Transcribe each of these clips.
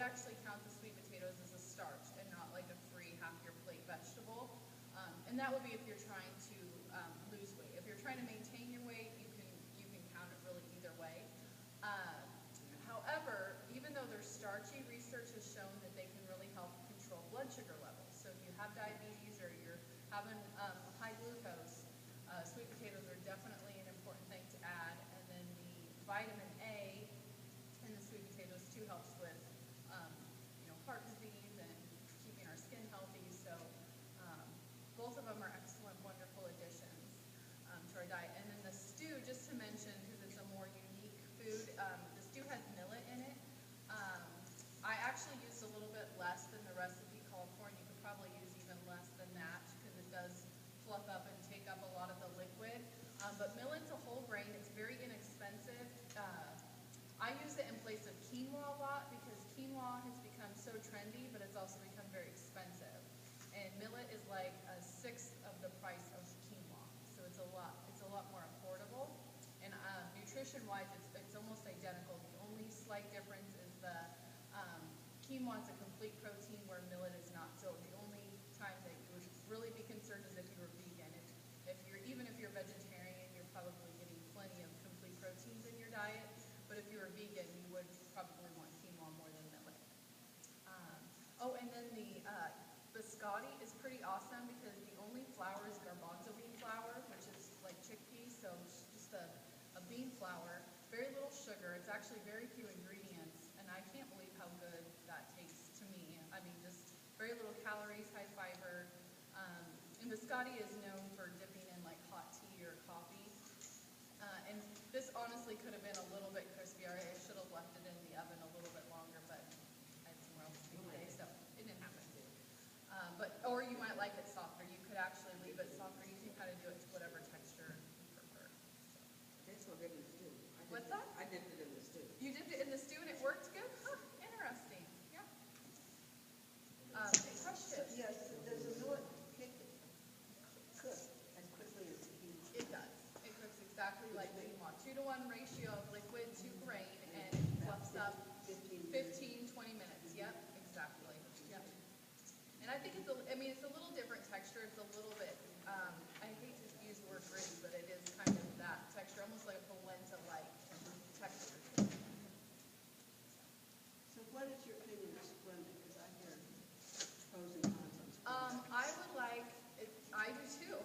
actually count the sweet potatoes as a starch and not like a free half your plate vegetable. And that would be if you're trying to lose weight. If you're trying to maintain your weight, you can count it really either way. However, even though they're starchy, research has shown that they can really help control blood sugar levels. So if you have diabetes or you're having high glucose, sweet potatoes are definitely an important thing to add. And then the vitamin A in the sweet potatoes too helps with heart disease and keeping our skin healthy. So both of them are excellent, wonderful additions to our diet. And then the stew, just to mention, because it's a more unique food, the stew has millet in it. I actually used a little bit less than the recipe called for, and you could probably use even less than that because it does fluff up and take up a lot of the liquid. But millet's a whole grain. It's very inexpensive. I use it in place of quinoa a lot because quinoa has become so trendy, but it's also become very expensive. And millet is like a sixth of the price of quinoa, so it's a lot more affordable. And nutrition-wise, it's almost identical. The only slight difference is the quinoa is a complete protein where millet is not. So the only time that you would really be concerned is if you were vegan. Even if you're vegetarian, you're probably getting plenty of complete proteins in your diet. But if you were vegan, you would probably want quinoa more than millet. And then the biscotti is pretty awesome because the only flour is garbanzo bean flour, which is like chickpeas, so it's just a bean flour. Very little sugar. It's actually very few ingredients, and I can't believe how good that tastes to me. I mean, just very little calories, high fiber. And biscotti is known for dipping in like hot tea or coffee. And this honestly could have been a little bit crispier. I should have left it in the oven a little bit longer, but I had somewhere else to be today, so it didn't happen. Or you might like it softer. You could actually leave it softer. You can kind of do it to whatever texture you prefer. That's what I did in the stew. What's that? I dipped it in the stew. You dipped it in the stew and it worked good? Huh, interesting. Yeah. Question? Yes, does the millet cook as quickly as the quinoa? It does. It cooks exactly like quinoa. 2-to-1 ratio of liquid to grain, and it fluffs up 15, 20 minutes. Yep, exactly. Yep. And I think it's a little different texture. It's a little bit, I hate to use the word gritty, but it is kind of that texture, almost like a polenta-like texture. So what is your opinion of Splenda? Because I hear pros and cons on Splenda. I do too.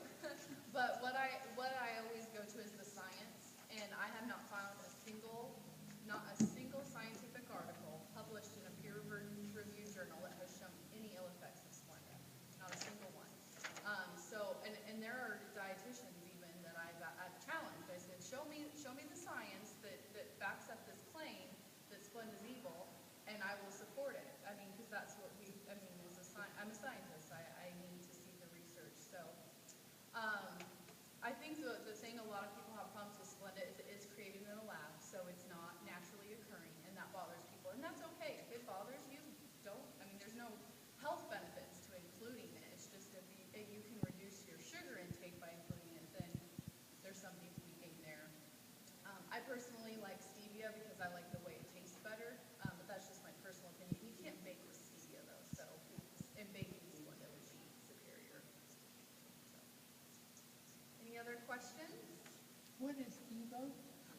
But what I always go to is the science, and I have not found not a single scientific article published in a peer-reviewed journal that has shown any ill effects of Splenda. Not a single one. And there are dietitians even that I've challenged. I said, show me the science that backs up this claim that Splenda is evil, and I will support it. I mean, because that's what I'm a scientist. I need to see the research. So I think the thing a lot of people have problems with Splenda is it's created in a lab, so it's not naturally occurring, and that bothers people. And that's okay. If it bothers you, there's no health benefits to including it. It's just if you can reduce your sugar intake by including it, then there's something to be gained there. I personally like stevia because I like the way it tastes better, but that's just my personal opinion. You can't bake with stevia though, so in baking Splenda would be superior. Any other questions? What is Evo?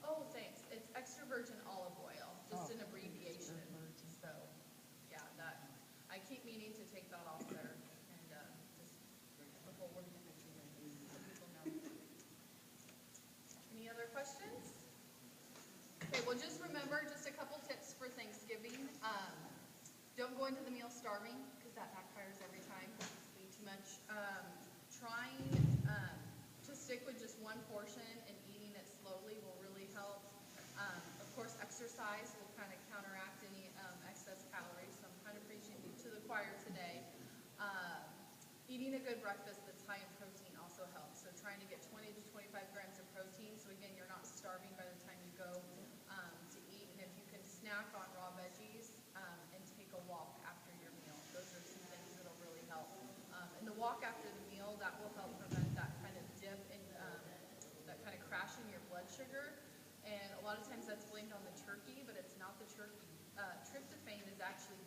Oh, thanks. It's extra virgin olive oil, just an abbreviation. So, yeah, I keep meaning to take that off there and just before we're so people know. Any other questions? Okay, well, just remember, just a couple tips for Thanksgiving. Don't go into the meal starving, because that backfires every time. Eat too much. Trying to stick with just one portion and eating it slowly will really help. Of course, exercise will kind of counteract any excess calories, so I'm kind of preaching to the choir today. Eating a good breakfast that's high in protein also helps. So trying to get 20 to 25 grams of protein, so again, you're not starving by the time you go to eat. And if you can snack on raw veggies and take a walk after your meal, those are some things that will really help. And the walk after the meal, that will help prevent that kind of dip and that kind of crash in your blood sugar. And a lot of times that's blamed on the turkey, but it's not the turkey. Tryptophan is actually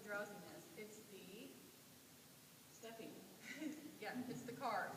drowsiness. It's the, Stuffing. yeah, it's the carbs.